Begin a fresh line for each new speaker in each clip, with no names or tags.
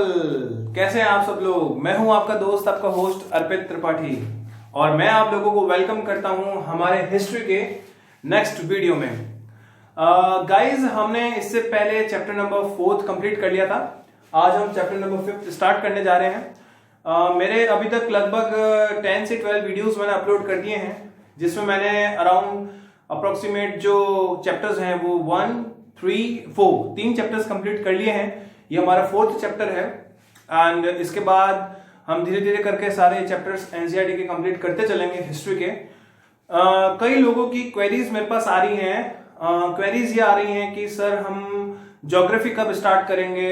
People, कैसे हैं आप सब लोग। मैं हूं आपका दोस्त, आपका होस्ट अर्पित त्रिपाठी, और मैं आप लोगों को वेलकम करता हूं हमारे हिस्ट्री के नेक्स्ट वीडियो में। गाइस, हमने इससे पहले चैप्टर नंबर 4 कंप्लीट कर लिया था। आज हम चैप्टर नंबर 5 स्टार्ट करने जा रहे हैं। मेरे अभी तक लगभग 10 से 12 वीडियोस मैंने अपलोड कर दिए हैं, जिसमें मैंने अराउंड अप्रोक्सीमेट जो चैप्टर्स हैं वो 1, 3, 4 तीन चैप्टर्स कंप्लीट कर लिए हैं। ये हमारा 4th चैप्टर है एंड इसके बाद हम धीरे धीरे करके सारे चैप्टर्स एनसीईआरटी के कंप्लीट करते चलेंगे हिस्ट्री के। कई लोगों की क्वेरीज मेरे पास आ रही हैं। क्वेरीज ये आ रही हैं कि सर हम ज्योग्राफी कब स्टार्ट करेंगे,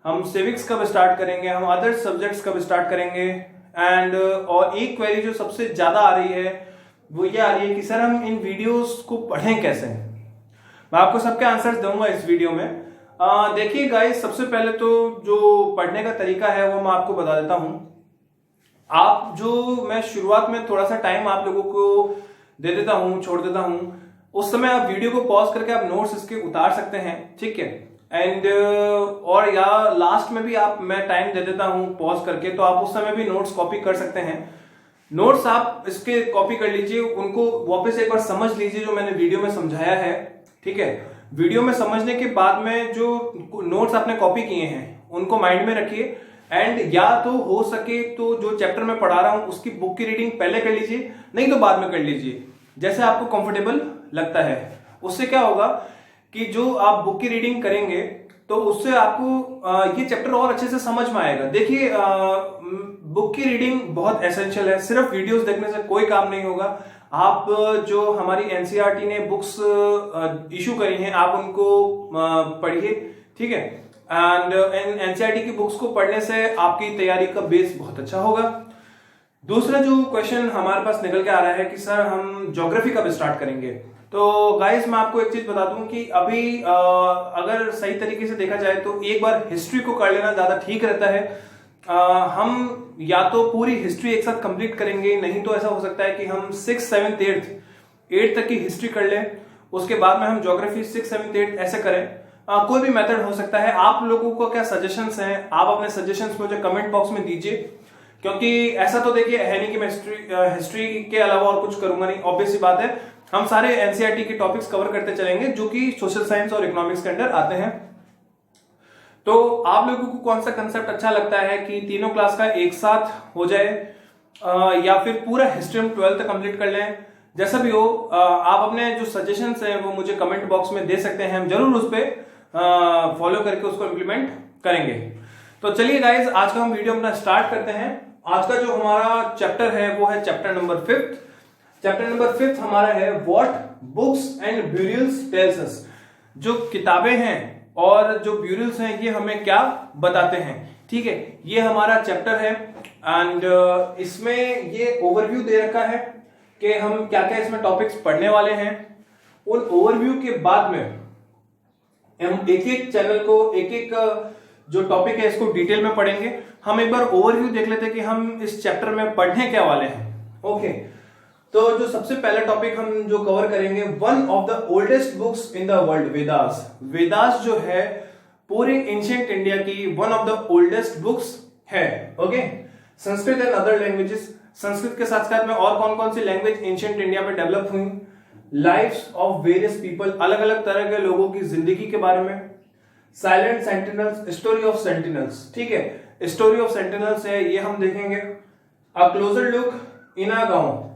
हम सिविक्स कब स्टार्ट करेंगे, हम अदर सब्जेक्ट्स कब स्टार्ट करेंगे। एंड और एक क्वेरी जो सबसे ज्यादा आ रही है वो ये आ रही है कि सर हम इन वीडियोस को पढ़ें कैसे। मैं आपको सबके आंसर्स दूंगा इस वीडियो में। देखिए गाइस, सबसे पहले तो जो पढ़ने का तरीका है वो मैं आपको बता देता हूं। मैं शुरुआत में थोड़ा सा टाइम आप लोगों को दे देता हूं, छोड़ देता हूं। उस समय आप वीडियो को पॉज करके आप नोट्स इसके उतार सकते हैं, ठीक है। एंड और या लास्ट में भी मैं टाइम दे देता हूं पॉज करके, तो आप उस समय भी नोट्स कॉपी कर सकते हैं। नोट्स आप इसके कॉपी कर लीजिए, उनको वापस एक बार समझ लीजिए जो मैंने वीडियो में समझाया है, ठीक है। वीडियो में समझने के बाद में जो नोट्स आपने कॉपी किए हैं उनको माइंड में रखिए। एंड या तो हो सके तो जो चैप्टर में पढ़ा रहा हूं उसकी बुक की रीडिंग पहले कर लीजिए, नहीं तो बाद में कर लीजिए, जैसे आपको कंफर्टेबल लगता है। उससे क्या होगा कि जो आप बुक की रीडिंग करेंगे तो उससे आपको ये चैप्टर और अच्छे से समझ में आएगा। देखिए, बुक की रीडिंग बहुत एसेंशियल है, सिर्फ वीडियोस देखने से कोई काम नहीं होगा। आप जो हमारी एनसीईआरटी ने बुक्स इशू करी हैं आप उनको पढ़िए, ठीक है। एंड एनसीईआरटी की बुक्स को पढ़ने से आपकी तैयारी का बेस बहुत अच्छा होगा। दूसरा जो क्वेश्चन हमारे पास निकल के आ रहा है कि सर हम ज्योग्राफी कब स्टार्ट करेंगे। तो गाइस, मैं आपको एक चीज बता दूं कि अभी अगर सही तरीके से देखा जाए तो एक बार हिस्ट्री को कर लेना ज्यादा ठीक रहता है। हम या तो पूरी हिस्ट्री एक साथ कंप्लीट करेंगे, नहीं तो ऐसा हो सकता है कि हम 6th, 7th, 8th तक की हिस्ट्री कर लें, उसके बाद में हम ज्योग्राफी 6th, 7th, 8th ऐसे करें। कोई भी मेथड हो सकता है। आप लोगों को क्या सजेशंस हैं, आप अपने सजेशंस मुझे कमेंट बॉक्स में दीजिए, क्योंकि ऐसा तो देखिए है नहीं कि मैं हिस्ट्री के अलावा और कुछ करूंगा नहीं। ऑब्वियस सी बात है, हम सारे एनसीईआरटी के टॉपिक्स कवर करते चलेंगे जो कि सोशल साइंस और इकोनॉमिक्स के अंदर आते हैं। तो आप लोगों को कौन सा कंसेप्ट अच्छा लगता है कि तीनों क्लास का एक साथ हो जाए, या फिर पूरा हिस्ट्री हम 12th कंप्लीट कर लें। जैसा भी हो, आप अपने जो सजेशंस हैं वो मुझे कमेंट बॉक्स में दे सकते हैं, हम जरूर उस पर फॉलो करके उसको इम्प्लीमेंट करेंगे। तो चलिए गाइज, आज का हम वीडियो अपना स्टार्ट करते हैं। आज का जो हमारा चैप्टर है वो है चैप्टर नंबर 5। चैप्टर नंबर 5 हमारा है what books and burials tells us. जो किताबें हैं और जो ब्यूरियल्स हैं ये हमें क्या बताते हैं, ठीक है। ये हमारा चैप्टर है एंड इसमें ये ओवरव्यू दे रखा है कि हम क्या क्या इसमें टॉपिक्स पढ़ने वाले हैं। उन ओवरव्यू के बाद में हम एक एक चैनल को, एक एक जो टॉपिक है इसको डिटेल में पढ़ेंगे। हम एक बार ओवरव्यू देख लेते हैं कि हम इस चैप्टर में पढ़ने क्या वाले हैं। ओके, तो जो सबसे पहला टॉपिक हम जो कवर करेंगे, one of the oldest books in the world, Vedas. Vedas जो है पूरे एंशिएंट इंडिया की one of the oldest books है। Okay, Sanskrit and other languages, Sanskrit के साथ साथ में और कौन कौन सी लैंग्वेज एंशिएंट इंडिया में डेवलप हुई, लाइव्स ऑफ वेरियस पीपल, अलग अलग तरह के लोगों की जिंदगी के बारे में, silent sentinels, story of sentinels, ठीक है। स्टोरी ऑफ सेंटिनल्स है ये हम देखेंगे। अ क्लोजर लुक इना गांव,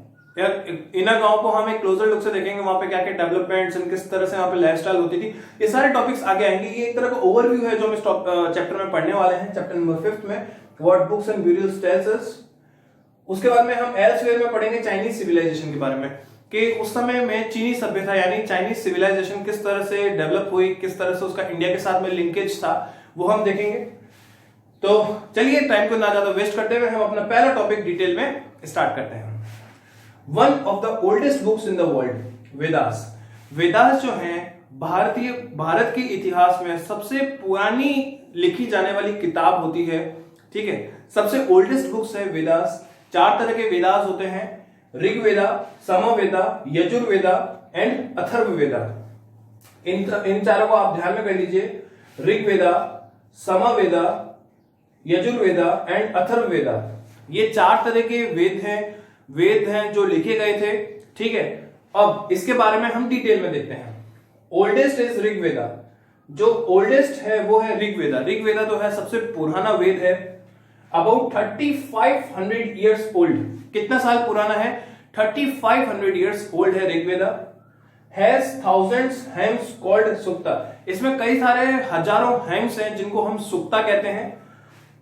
इना गांव को हम एक क्लोजर लुक से देखेंगे, वहां पे क्या क्या डेवलपमेंट्स, किस तरह से वहां पे लाइफस्टाइल होती थी, ये सारे टॉपिक्स आगे आएंगे। ये एक तरह का ओवरव्यू है जो हम इस चैप्टर में पढ़ने वाले हैं, चैप्टर नंबर 5 में, what books and burials tells us. उसके बाद में हम एल्सवेयर में पढ़ेंगे चाइनीज सिविलाइजेशन के बारे में, कि उस समय में चीनी सभ्यता यानी चाइनीज सिविलाइजेशन किस तरह से डेवलप हुई, किस तरह से उसका इंडिया के साथ में लिंकेज था, वो हम देखेंगे। तो चलिए टाइम को ना ज्यादा वेस्ट करते हुए हम अपना पहला टॉपिक डिटेल में स्टार्ट करते हैं। One of the oldest books in the world, Vedas. Vedas जो है भारत के इतिहास में सबसे पुरानी लिखी जाने वाली किताब होती है, ठीक है। सबसे ओल्डेस्ट बुक्स है वेदास। 4 तरह के वेदास होते हैं, ऋग्वेदा, सामवेदा, यजुर्वेदा एंड अथर्ववेदा। इन चारों को आप ध्यान में कर लीजिए, ऋग्वेदा, सामवेदा, यजुर्वेदा एंड अथर्ववेदा। ये 4 तरह के वेद हैं जो लिखे गए थे। ठीक है, अब इसके बारे में हम डिटेल में देखते हैं। Oldest is Rigveda. जो ओल्डेस्ट है वो है ऋग्वेदा। ऋग्वेदा तो है सबसे पुराना वेद है, अबाउट 3500 ईयर्स ओल्ड। कितना साल पुराना है? 3500 ईयर्स ओल्ड है ऋग्वेदा। Has thousands हेम्स called सुक्ता। इसमें कई सारे हजारों हेम्स हैं जिनको हम सुक्ता कहते हैं।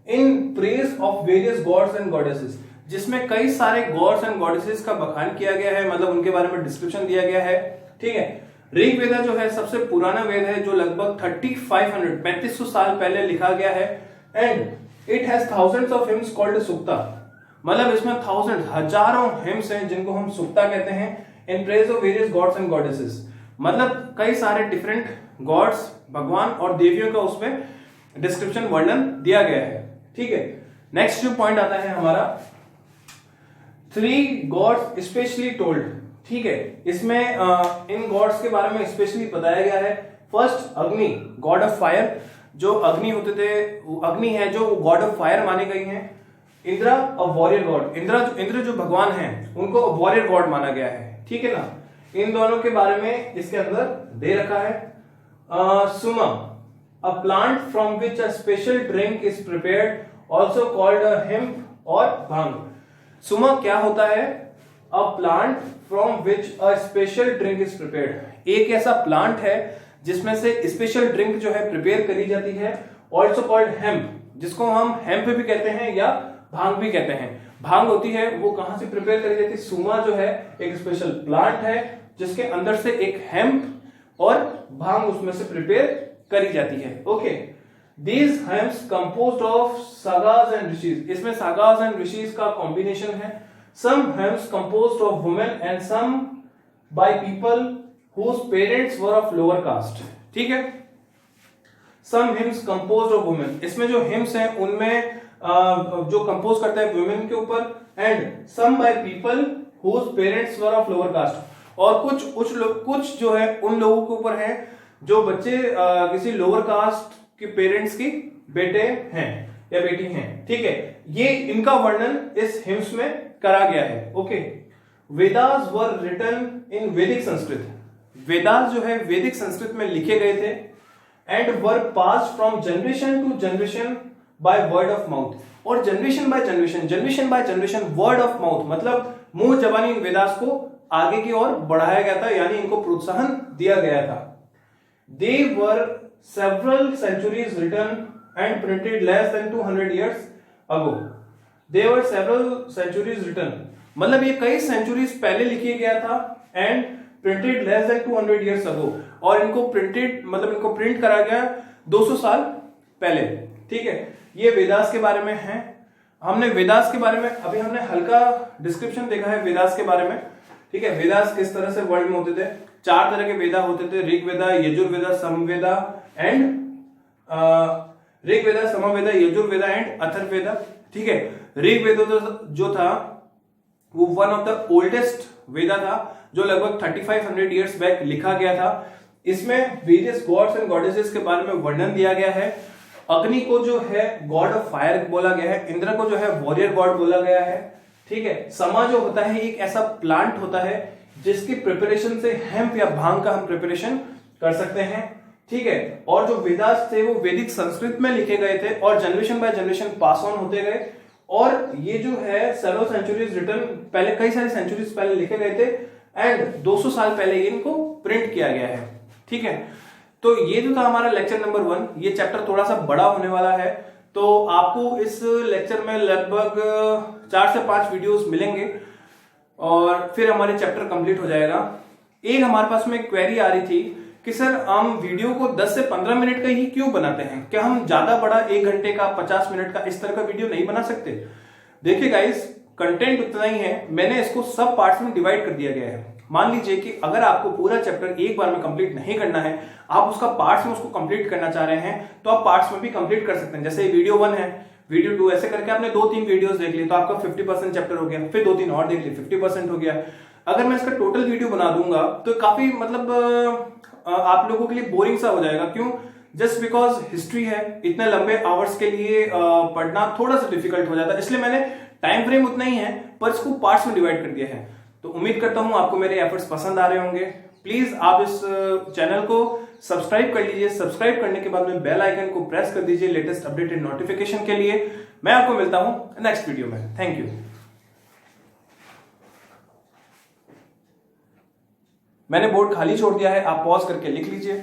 In praise of various gods and goddesses, जिसमें कई सारे गॉड्स एंड गॉडेसेस का बखान किया गया है, मतलब उनके बारे में डिस्क्रिप्शन दिया गया है। ठीक है, ऋग्वेदा जो है सबसे पुराना वेद है, जो लगभग 3500 साल पहले लिखा गया है। And it has thousands of hymns called Sukta. मतलब इसमें थाउजेंड हजारों हिम्स हैं जिनको हम सुक्ता कहते हैं। In praise of various gods and goddesses, मतलब कई सारे डिफरेंट गॉड्स, भगवान और देवियों का उसमें डिस्क्रिप्शन, वर्णन दिया गया है। ठीक है, नेक्स्ट जो पॉइंट आता है हमारा, 3 गॉड्स स्पेशली टोल्ड। ठीक है, इसमें इन गॉड्स के बारे में स्पेशली बताया गया है। फर्स्ट, अग्नि, गॉड ऑफ फायर। जो अग्नि होते थे, अग्नि है जो गॉड ऑफ फायर माने गई हैं। Indira, a warrior God. Indra जो भगवान हैं उनको वॉरियर गॉड माना गया है। ठीक है ना, इन दोनों के बारे में इसके अंदर दे रखा है। Soma, a plant from which a special drink is prepared, also called hemp और भांग। सुमा क्या होता है? A plant from which a special drink is prepared. एक ऐसा प्लांट है जिसमें से स्पेशल ड्रिंक जो है प्रिपेयर करी जाती है। ऑल्सो कॉल्ड हेम्प, जिसको हम हेम्प भी कहते हैं या भांग भी कहते हैं। भांग होती है वो कहां से प्रिपेयर करी जाती है? सुमा जो है एक स्पेशल प्लांट है जिसके अंदर से एक हेम्प और भांग उसमें से प्रिपेयर करी जाती है। Okay, these hymns composed of सागास एंड ऋषिज। इसमें सागास एंड ऋषिज का कॉम्बिनेशन है। Some hymns composed of women and some by people whose parents were of lower caste। ठीक है, some hymns composed of women। इसमें जो hymns हैं उनमें जो कंपोज करता है women के ऊपर। and some by people whose parents were of lower caste। और कुछ जो है उन लोगों के ऊपर है जो बच्चे किसी लोअर कास्ट के पेरेंट्स की बेटे हैं या बेटी हैं। ठीक है, ये इनका वर्णन इस हिम्स में करा गया है। Okay, Vedas were written in Vedic Sanskrit. Vedas जो है वैदिक संस्कृत में लिखे गए थे। And were passed from generation to generation by word of mouth. और generation by generation word of mouth, मतलब मुंह जबानी इन वेदास को आगे की ओर बढ़ाया गया था, यानी इनको प्रोत्साहन दिया गया था। They were several centuries written and printed less than 200 years ago। They were several centuries written, मतलब ये कई सेंचुरीज पहले लिखा गया था। And printed less than 200 years ago, और इनको प्रिंटेड मतलब इनको प्रिंट करा गया 200 साल पहले। ठीक है, ये वेदास के बारे में है। हमने वेदास के बारे में अभी हमने हल्का डिस्क्रिप्शन देखा है वेदास के बारे में। ठीक है, वेदास किस तरह से वर्ल्ड में होते थे। 4 तरह के वेदा होते थे, ऋग्वेदा, यजुर्वेदा, समवेदा एंड ऋग्वेदा, समवेदा, यजुर्वेदा एंड अथर्ववेदा। ठीक है, ऋग्वेदा जो था वो वन ऑफ द ओल्डेस्ट वेदा था, जो लगभग 3500 ईयर्स बैक लिखा गया था। इसमें वेरियस गॉड्स एंड गॉडेसेस के बारे में वर्णन दिया गया है। अग्नि को जो है गॉड ऑफ फायर बोला गया है। इंद्र को जो है वॉरियर गॉड बोला गया है। ठीक है, समा जो होता है एक ऐसा प्लांट होता है जिसकी प्रिपरेशन से हेम्प या भांग का हम प्रिपरेशन कर सकते हैं। ठीक है, और जो वेदास थे वो वैदिक संस्कृत में लिखे गए थे और generation by generation pass on होते गए। और ये जो है सेवरल सेंचुरीज रिटर्न, पहले कई सारे सेंचुरीज पहले लिखे गए थे एंड 200 साल पहले इनको प्रिंट किया गया है। ठीक है, तो ये जो था हमारा लेक्चर नंबर 1। ये चैप्टर थोड़ा सा बड़ा होने वाला है, तो आपको इस लेक्चर में लगभग 4 से 5 वीडियोस मिलेंगे और फिर हमारे चैप्टर कंप्लीट हो जाएगा। एक हमारे पास में क्वेरी आ रही थी कि सर हम वीडियो को 10 से 15 मिनट का ही क्यों बनाते हैं, क्या हम ज्यादा बड़ा 1 घंटे का 50 मिनट का इस तरह का वीडियो नहीं बना सकते? देखिए गाइस, कंटेंट उतना ही है, मैंने इसको सब पार्ट्स में डिवाइड कर दिया गया है। मान लीजिए कि अगर आपको पूरा चैप्टर एक बार में कंप्लीट नहीं करना है, आप उसका पार्ट्स में उसको कंप्लीट करना चाह रहे हैं, तो आप पार्ट्स में भी कंप्लीट कर सकते हैं। जैसे वीडियो 1 है, वीडियो 2, ऐसे करके आपने 2-3 वीडियोस देख ली तो आपका 50% चैप्टर हो गया, फिर 2-3 और देख ली 50% हो गया। अगर मैं इसका टोटल वीडियो बना दूंगा तो काफी मतलब आप लोगों के लिए बोरिंग सा हो जाएगा। क्यों? जस्ट बिकॉज हिस्ट्री है, इतने लंबे आवर्स के लिए पढ़ना थोड़ा सा डिफिकल्ट हो जाता है, इसलिए मैंने टाइम फ्रेम उतना ही है पर इसको पार्ट्स में डिवाइड कर दिया है। तो उम्मीद करता हूं आपको मेरे एफर्ट्स पसंद आ रहे होंगे। प्लीज आप इस चैनल को सब्सक्राइब कर लीजिए। सब्सक्राइब करने के बाद में बेल आइकन को प्रेस कर दीजिए लेटेस्ट अपडेटेड नोटिफिकेशन के लिए। मैं आपको मिलता हूं नेक्स्ट वीडियो में। Thank you. मैंने बोर्ड खाली छोड़ दिया है, आप पॉज करके लिख लीजिए।